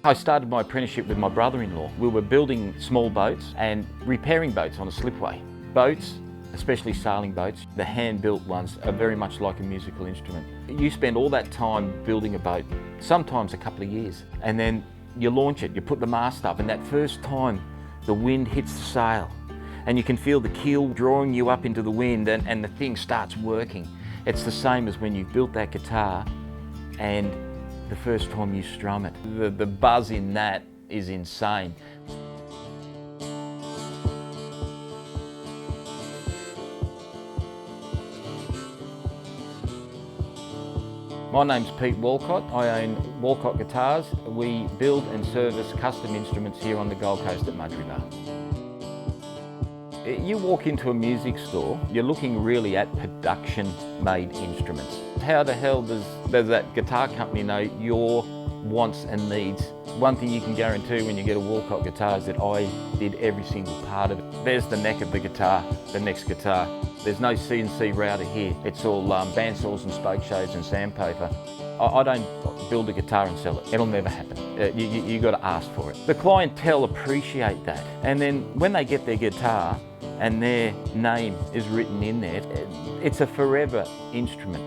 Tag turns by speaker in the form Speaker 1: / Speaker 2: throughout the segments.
Speaker 1: I started my apprenticeship with my brother-in-law. We were building small boats and repairing boats on a slipway. Boats, especially sailing boats, the hand-built ones are very much like a musical instrument. You spend all that time building a boat, sometimes a couple of years, and then you launch it, you put the mast up, and that first time the wind hits the sail and you can feel the keel drawing you up into the wind and the thing starts working. It's the same as when you've built that guitar and the first time you strum it. The buzz in that is insane. My name's Pete Walcott. I own Walcott Guitars. We build and service custom instruments here on the Gold Coast at Mudgee Bar. You walk into a music store, you're looking really at production-made instruments. How the hell does that guitar company know your wants and needs? One thing you can guarantee when you get a Walcott guitar is that I did every single part of it. There's the neck of the guitar, the next guitar. There's no CNC router here. It's all bandsaws and spokeshaves and sandpaper. I don't build a guitar and sell it. It'll never happen. You got to ask for it. The clientele appreciate that. And then when they get their guitar and their name is written in there, it's a forever instrument.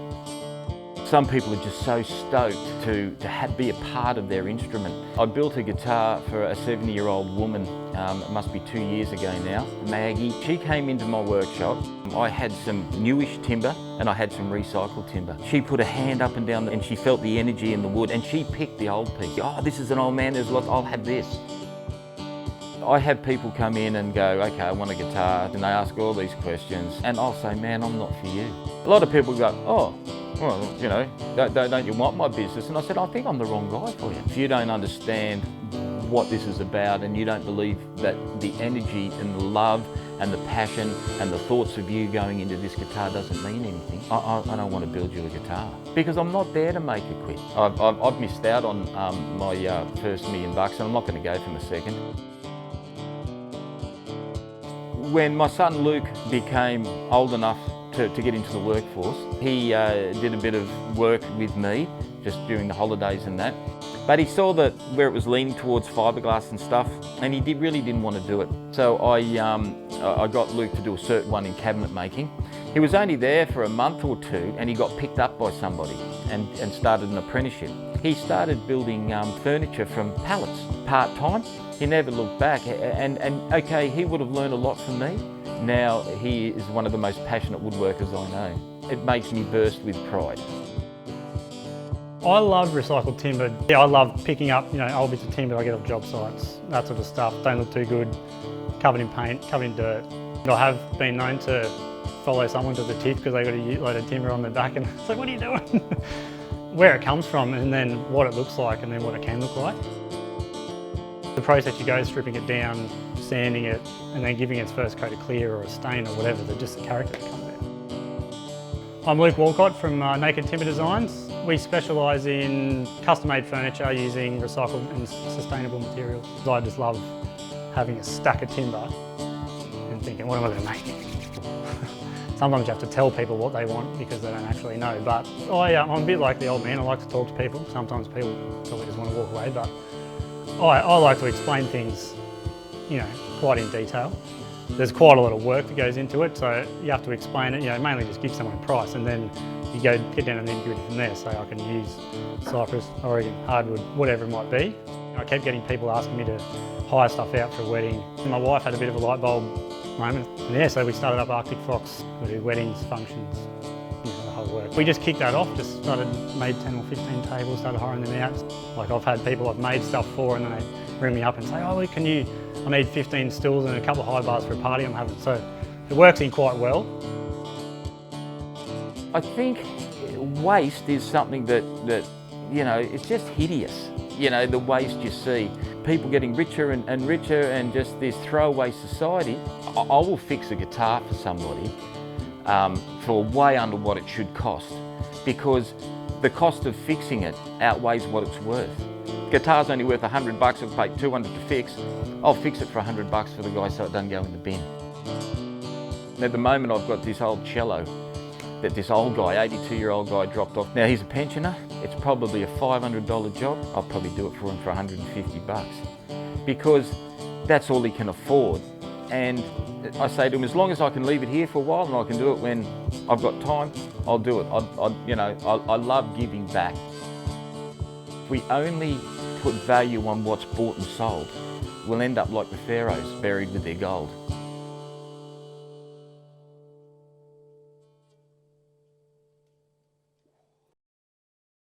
Speaker 1: Some people are just so stoked to be a part of their instrument. I built a guitar for a 70-year-old woman, it must be 2 years ago now, Maggie. She came into my workshop. I had some newish timber and I had some recycled timber. She put a hand up and down and she felt the energy in the wood and she picked the old piece. Oh, this is an old man, there's lots, I'll have this. I have people come in and go, okay, I want a guitar, and they ask all these questions and I'll say, man, I'm not for you. A lot of people go, oh, well, you know, don't you want my business? And I said, I think I'm the wrong guy for you. If you don't understand what this is about and you don't believe that the energy and the love and the passion and the thoughts of you going into this guitar doesn't mean anything, I don't want to build you a guitar. Because I'm not there to make it quick. I've missed out on my first $1 million and I'm not going to go for my second. When my son Luke became old enough to get into the workforce, he did a bit of work with me just during the holidays and that. But he saw that where it was leaning towards fiberglass and stuff, and he really didn't want to do it. So I got Luke to do a Cert 1 in cabinet making. He was only there for a month or two and he got picked up by somebody and started an apprenticeship. He started building furniture from pallets, part-time. He never looked back and okay, he would have learned a lot from me. Now he is one of the most passionate woodworkers I know. It makes me burst with pride.
Speaker 2: I love recycled timber. Yeah, I love picking up, old bits of timber I get off job sites, that sort of stuff. Don't look too good, covered in paint, covered in dirt. I have been known to follow someone to the tip because they got a load of timber on their back and it's like, what are you doing? Where it comes from and then what it looks like and then what it can look like. The process you go stripping it down, sanding it and then giving it its first coat of clear or a stain or whatever, just the character that comes out. I'm Luke Walcott from Naked Timber Designs. We specialise in custom-made furniture using recycled and sustainable materials. I just love having a stack of timber and thinking, what am I going to make? Sometimes you have to tell people what they want because they don't actually know, but I'm a bit like the old man. I like to talk to people. Sometimes people probably just want to walk away, but I like to explain things, quite in detail. There's quite a lot of work that goes into it, so you have to explain it, mainly just give someone a price and then you go get down and then nitty-gritty from there. So I can use cypress, Oregon, hardwood, whatever it might be. I kept getting people asking me to hire stuff out for a wedding. My wife had a bit of a light bulb moment. And yeah, so we started up Arctic Fox. We do weddings, functions, the whole work. We just kicked that off, just made 10 or 15 tables, started hiring them out. Like I've had people I've made stuff for and then they ring me up and say, oh, I need 15 stools and a couple of high bars for a party I'm having. So it works in quite well.
Speaker 1: I think waste is something that it's just hideous. The waste you see. People getting richer and richer and just this throwaway society. I will fix a guitar for somebody for way under what it should cost because the cost of fixing it outweighs what it's worth. Guitar's only worth $100, I'll pay $200 to fix. I'll fix it for $100 for the guy so it doesn't go in the bin. At the moment I've got this old cello that this old guy, 82-year-old guy dropped off. Now he's a pensioner. it's probably a $500 job, I'll probably do it for him for 150 bucks because that's all he can afford. And I say to him, as long as I can leave it here for a while and I can do it when I've got time, I'll do it. I love giving back. We only put value on what's bought and sold. We'll end up like the pharaohs, buried with their gold.